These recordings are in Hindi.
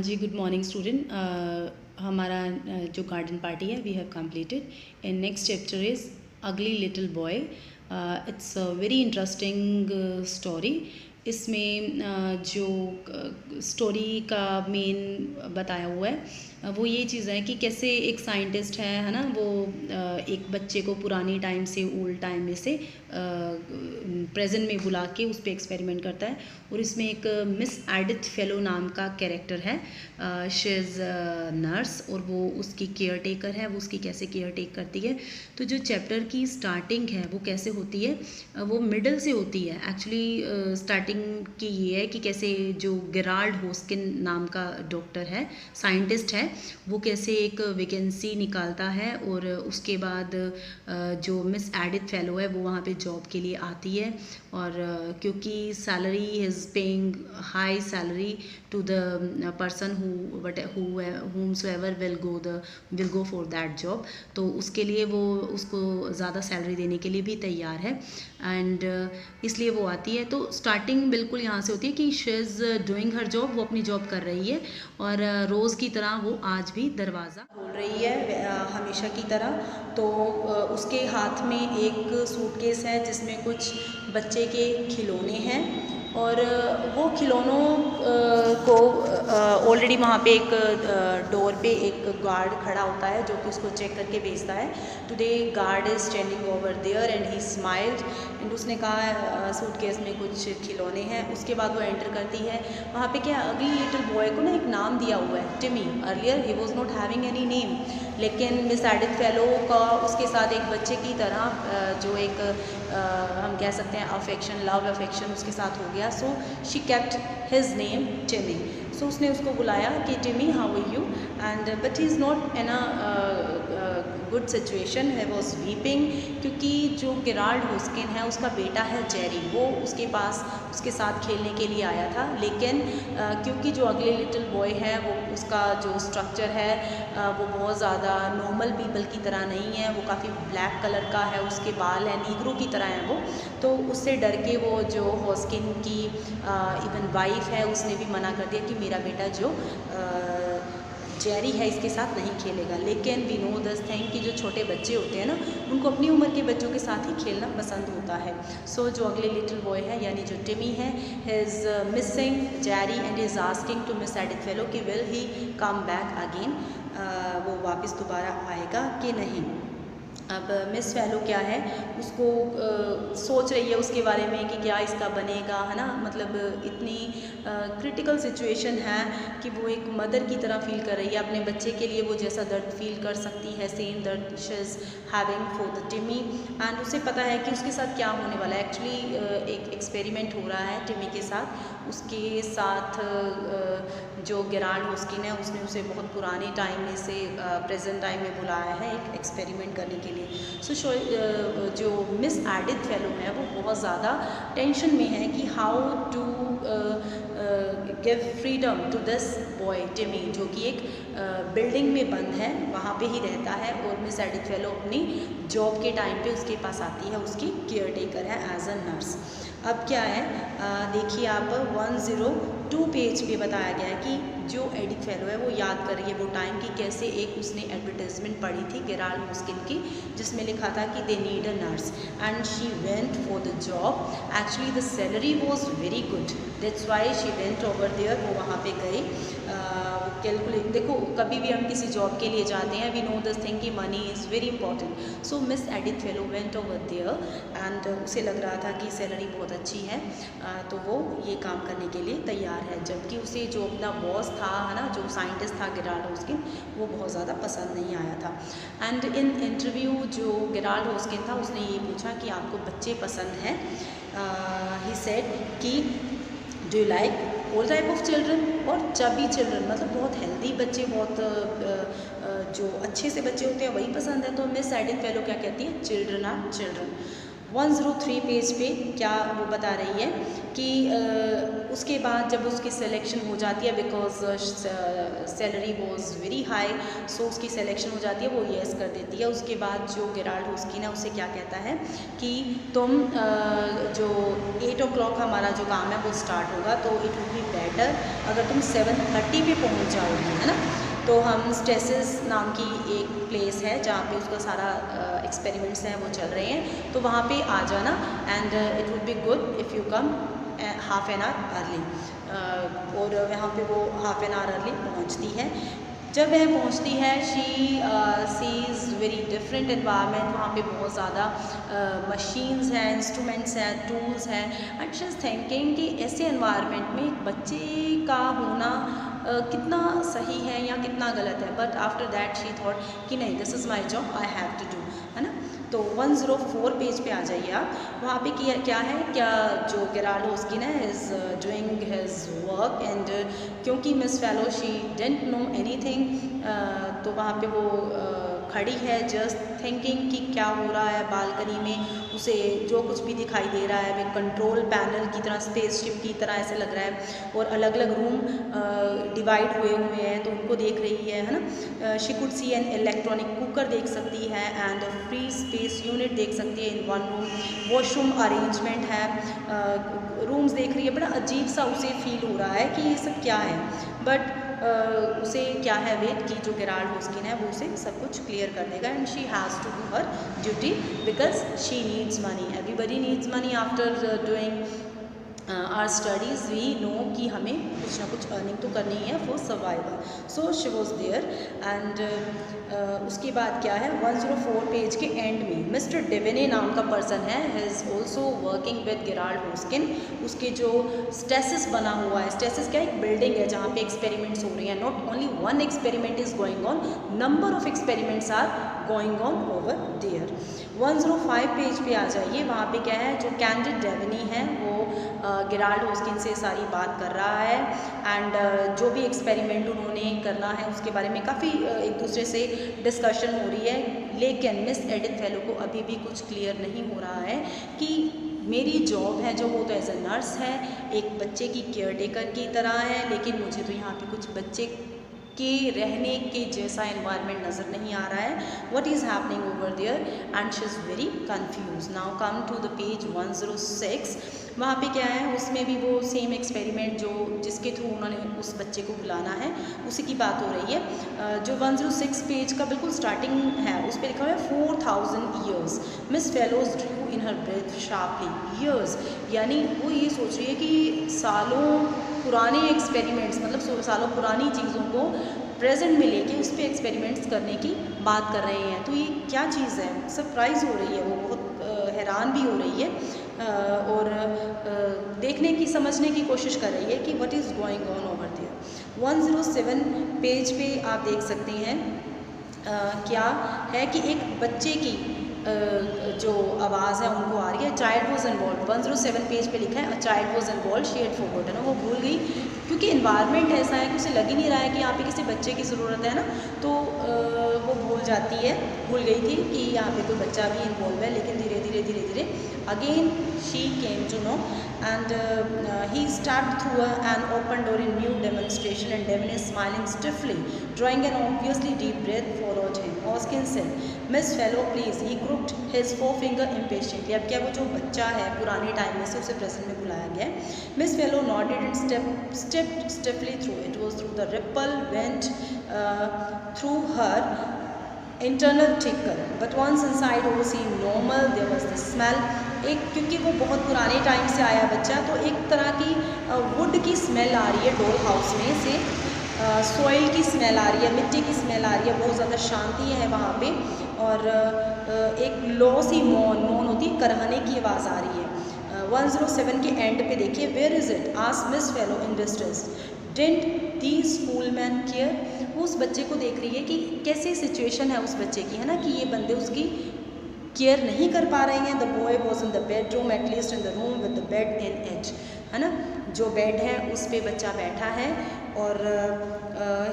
जी, गुड मॉर्निंग स्टूडेंट। हमारा जो गार्डन पार्टी है we have completed and next chapter is ugly little boy. It's a very interesting story. इसमें जो स्टोरी का मेन बताया हुआ है वो ये चीज़ है कि कैसे एक साइंटिस्ट है ना, वो एक बच्चे को पुरानी टाइम से ओल्ड टाइम में से प्रेजेंट में बुला के उस पर एक्सपेरिमेंट करता है। और इसमें एक मिस एडिथ फेलो नाम का कैरेक्टर है। शी इज़ नर्स और वो उसकी केयर टेकर है। वो उसकी कैसे केयर टेक करती है, तो जो चैप्टर की स्टार्टिंग है वो कैसे होती है, वो मिडल से होती है एक्चुअली। स्टार्टिंग की ये है कि कैसे जो गेराल्ड होस्किन नाम का डॉक्टर है, साइंटिस्ट है, वो कैसे एक वैकेंसी निकालता है और उसके बाद जो मिस एडिथ फेलो है वो वहाँ पे जॉब के लिए आती है। और क्योंकि salary is paying high salary to the person whomsoever will go for that job, तो उसके लिए वो उसको ज़्यादा सैलरी देने के लिए भी तैयार है। एंड इसलिए वो आती है। तो स्टार्टिंग बिल्कुल यहाँ से होती है कि she is doing her job, वो अपनी जॉब कर रही है और रोज़ की तरह वो आज भी दरवाज़ा खोल रही है हमेशा की तरह। तो उसके हाथ में एक सूटकेस है जिसमें कुछ बच्चे के खिलौने हैं और वो खिलौनों को ऑलरेडी वहाँ पे एक डोर पे एक गार्ड खड़ा होता है जो कि उसको चेक करके भेजता है। Today guard is standing over there and he smiled and उसने कहा सूटकेस में कुछ खिलौने हैं। उसके बाद वो एंटर करती है। वहाँ पे क्या अगली लिटिल बॉय को ना एक नाम दिया हुआ है, टिमी। Earlier he was not having any name, लेकिन मिस एडिथ फेलो का उसके साथ एक बच्चे की तरह जो एक हम कह सकते हैं अफेक्शन, लव अफेक्शन उसके साथ हो गया। So she kept his name Timmy. सो उसने उसको बुलाया कि Timmy how are you, and but he is not in a good situation, he was weeping, क्योंकि जो गेराल्ड होस्किन है उसका बेटा है जेरी, वो उसके पास उसके साथ खेलने के लिए आया था। लेकिन क्योंकि जो अगले लिटिल बॉय है वो उसका जो स्ट्रक्चर है वो बहुत ज़्यादा नॉर्मल पीपल की तरह नहीं है, वो काफ़ी ब्लैक कलर का है, उसके बाल हैं नीग्रो की तरह हैं वो। तो उससे डर के वो जो होस्किन की इवन वाइफ है उसने भी मना कर दिया कि मेरा बेटा जो जेरी है इसके साथ नहीं खेलेगा। लेकिन वी नो दिस थिंग कि जो छोटे बच्चे होते हैं ना उनको अपनी उम्र के बच्चों के साथ ही खेलना पसंद होता है। सो जो अगले लिटिल बॉय है यानी जो टिमी है, he is missing Jerry and is asking to Miss Edith Fellowes कि will he come back again, वो वापस दोबारा आएगा कि नहीं। अब मिस फेलो क्या है, उसको सोच रही है उसके बारे में कि क्या इसका बनेगा, है ना। मतलब इतनी क्रिटिकल सिचुएशन है कि वो एक मदर की तरह फील कर रही है अपने बच्चे के लिए। वो जैसा दर्द फील कर सकती है, सेम दर्द she is having for the टिमी। एंड उसे पता है कि उसके साथ क्या होने वाला है। एक्चुअली एक एक्सपेरिमेंट हो रहा है टिमी के साथ। उसके साथ जो गेराल्ड होस्किन है उसने उसे बहुत पुराने टाइम में से प्रेजेंट टाइम में बुलाया है एक एक्सपेरिमेंट करने के लिए। सो जो मिस एडिथ फेलो है वो बहुत ज़्यादा टेंशन में है कि how to give freedom to this boy Timmy, जो कि एक बिल्डिंग में बंद है, वहाँ पे ही रहता है। और मिस एडिथ फेलो अपनी जॉब के टाइम पे उसके पास आती है, उसकी केयर टेकर है एज अ नर्स। अब क्या है, देखिए आप 102 पेज पे बताया गया है कि जो एडिथ फेलो है वो याद कर रही है वो टाइम की कैसे एक उसने एडवर्टाइजमेंट पढ़ी थी गेराल्ड होस्किन की, जिसमें लिखा था कि they need a nurse and she went for the job. Actually the salary was very good, that's why she went over there. वो वहाँ पे गई। कैलकुलेट, देखो कभी भी हम किसी जॉब के लिए जाते हैं, वी नो दिस थिंग कि money is very important. So miss Edith Fellow went over there and उसे लग रहा था कि सैलरी बहुत अच्छी है, तो वो ये काम करने के लिए तैयार है। जबकि उसे जो अपना बॉस था, है ना, जो साइंटिस्ट था गेराल्ड होस्किन, वो बहुत ज़्यादा पसंद नहीं आया था। एंड इन इंटरव्यू जो गेराल्ड होस्किन था उसने ये पूछा कि आपको बच्चे पसंद हैं। ही सेड कि do you like all type of children, और चबी चिल्ड्रन, मतलब बहुत हेल्दी बच्चे, बहुत जो अच्छे से बच्चे होते हैं वही पसंद है। तो मिस एडिथ फेलो क्या कहती है, चिल्ड्रन आर चिल्ड्रन। 103 पेज पे क्या वो बता रही है कि उसके बाद जब उसकी सिलेक्शन हो जाती है, because salary was very high, so उसकी सिलेक्शन हो जाती है, वो येस कर देती है। उसके बाद जो गेराल्ड होस्किन है उससे क्या कहता है कि तुम जो 8 o'clock हमारा जो काम है वो स्टार्ट होगा, तो इट वुड बी बेटर अगर तुम 7:30 पे पहुंच जाओगी, है ना। तो हम स्टेसिस नाम की एक प्लेस है जहाँ पे उसका सारा एक्सपेरिमेंट्स हैं वो चल रहे हैं, तो वहाँ पे आ जाना, and it would be good if you come half an hour early. और वहाँ पे वो हाफ एन आवर अर्ली पहुँचती है। जब वह पहुँचती है, she seize very different environment. वहाँ पे बहुत ज़्यादा मशीन्स हैं, इंस्ट्रूमेंट्स हैं, टूल्स हैं, एंड शी इज़ थिंकिंग कि ऐसे एनवायरनमेंट में एक बच्चे का होना कितना सही है या कितना गलत है। But after that she thought कि नहीं, this is my job, I have to do, है ना। तो 104 पेज पे आ जाइए आप। वहाँ पे क्या है, क्या जो गेराल्ड होस्किन है is doing his work, and क्योंकि Miss Fellowes she didn't know anything, तो वहाँ पे वो खड़ी है जस्ट थिंकिंग कि क्या हो रहा है बालकनी में। उसे जो कुछ भी दिखाई दे रहा है वे कंट्रोल पैनल की तरह, स्पेसशिप की तरह ऐसे लग रहा है, और अलग अलग रूम डिवाइड हुए हैं तो उनको देख रही है ना। She could see an electronic cooker देख सकती है, एंड फ्री स्पेस यूनिट देख सकती है in one room. Washroom arrangement है, रूम्स देख रही है। बड़ा अजीब सा उसे फील हो रहा है कि ये सब क्या है, बट उसे क्या है वेट कि जो गेराल्ड होस्किन है वो उसे सब कुछ क्लियर कर देगा, and she has to do her duty because she needs money. Everybody needs money after doing our studies. We know कि हमें कुछ ना कुछ अर्निंग तो करनी है for survival. So she was there, and उसके बाद क्या है 104 पेज के एंड में मिस्टर डेवेने नाम का पर्सन है, he is also working with Gerald Hoskin. उसके जो स्टेसिस बना हुआ है, स्टेसिस क्या एक बिल्डिंग है जहाँ पे एक्सपेरिमेंट्स हो रही हैं। Not only one experiment is going on, number of experiments are going on over there. 105 page पे आ जाइए। वहाँ पे क्या है, जो कैंडिड डेवेनी है वो गेराल्ड होस्किन से सारी बात कर रहा है, एंड जो भी एक्सपेरिमेंट उन्होंने करना है उसके बारे में काफ़ी एक दूसरे से डिस्कशन हो रही है। लेकिन मिस एडिथ फेलो को अभी भी कुछ क्लियर नहीं हो रहा है कि मेरी जॉब है जो वो तो एज अ नर्स है, एक बच्चे की केयर टेकर की तरह है, लेकिन मुझे तो यहाँ पे कुछ बच्चे के रहने के जैसा एनवायरनमेंट नज़र नहीं आ रहा है। What is happening over there, and she is very confuse. Now come to the page 106। वहाँ पे क्या है, उसमें भी वो सेम एक्सपेरिमेंट जो जिसके थ्रू उन्होंने उस बच्चे को बुलाना है उसी की बात हो रही है। जो 106 पेज का बिल्कुल स्टार्टिंग है उस पर लिखा हुआ है 4000 ईयर्स मिस फेलोज ड्रू इन हर ब्रेथ शार्पली। ईयर्स यानी वो ये सोच रही है कि सालों पुराने एक्सपेरिमेंट्स, मतलब सालों पुरानी चीज़ों को प्रेजेंट में लेके उस पर एक्सपेरिमेंट्स करने की बात कर रहे हैं। तो ये क्या चीज़ है, सरप्राइज़ हो रही है, वो बहुत हैरान भी हो रही है और देखने की समझने की कोशिश कर रही है कि what is going on over there. 107 page पे आप देख सकते हैं क्या है कि एक बच्चे की जो आवाज़ है उनको आ रही है। Child was involve. 107 पेज पे लिखा है child was involve, she had forgotten. वो भूल गई क्योंकि इन्वायरमेंट ऐसा है कि उसे लग ही नहीं रहा है कि यहाँ पे किसी बच्चे की ज़रूरत है ना, तो वो भूल जाती है, भूल गई थी कि यहाँ पे कोई बच्चा भी इन्वॉल्व है। लेकिन धीरे धीरे again she came to know, and he stepped through an open door in new demonstration, and Devon is smiling stiffly, drawing an obviously deep breath followed him. Hoskin said, Miss Fellowes please. He grouped his forefinger impatiently. अब क्या वो जो बच्चा है पुराने टाइम में से उसे प्रेजेंट में बुलाया गया है। Miss fellow noted and stepped stiffly through. It was through the ripple went through her internal tickle, but once inside all seemed normal. There was the smell. एक क्योंकि वो बहुत पुराने टाइम से आया बच्चा, तो एक तरह की वुड की स्मेल आ रही है डोल हाउस में से, सॉइल की स्मेल आ रही है, मिट्टी की स्मेल आ रही है, बहुत ज़्यादा शांति है वहाँ पे, और एक लो सी मौन होती है, करहने की आवाज़ आ रही है। 107 के एंड पे देखिए, where is it asked miss Fellow in distress, didn't these fool man care. वो उस बच्चे को देख रही है कि कैसी सिचुएशन है उस बच्चे की, है ना, कि ये बंदे उसकी केयर नहीं कर पा रहे हैं। The boy was in the bedroom, at least in the room with the bed in it, है ना, जो बेड है उस पे बच्चा बैठा है, और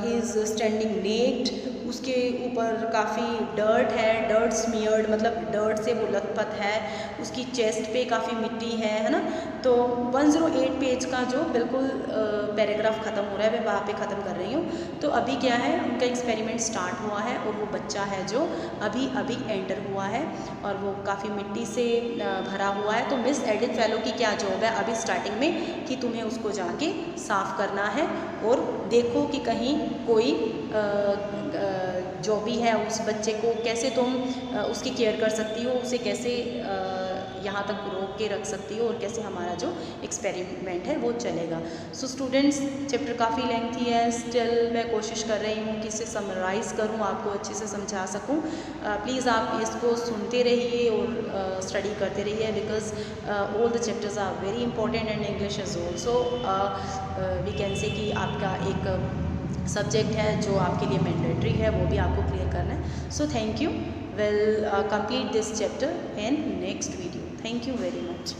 ही इज़ स्टैंडिंग नेक्ड, उसके ऊपर काफ़ी डर्ट है, डर्ट स्मियर्ड मतलब डर्ट से वो लथपथ है, उसकी चेस्ट पे काफ़ी मिट्टी है ना। तो 108 पेज का जो बिल्कुल पैराग्राफ ख़त्म हो रहा है, मैं वहाँ पे ख़त्म कर रही हूँ। तो अभी क्या है, उनका एक्सपेरिमेंट स्टार्ट हुआ है और वो बच्चा है जो अभी अभी एंटर हुआ है और वो काफ़ी मिट्टी से भरा हुआ है। तो मिस एडिथ फेलो की क्या जॉब है अभी स्टार्टिंग में कि तुम्हें उसको जाके साफ़ करना है और देखो कि कहीं कोई जो भी है उस बच्चे को कैसे तुम उसकी केयर कर सकती हो, उसे कैसे यहाँ तक रोक के रख सकती हो और कैसे हमारा जो एक्सपेरिमेंट है वो चलेगा। सो स्टूडेंट्स, चैप्टर काफ़ी लेंथी है, स्टिल मैं कोशिश कर रही हूँ कि इसे समराइज़ करूँ, आपको अच्छे से समझा सकूँ। प्लीज़ आप इसको सुनते रहिए और स्टडी करते रहिए, because all the chapters are very important and English is also we can say कि आपका एक सब्जेक्ट है जो आपके लिए मैंडेटरी है, वो भी आपको क्लियर करना है। So thank you, will complete this chapter in next video. Thank you very much.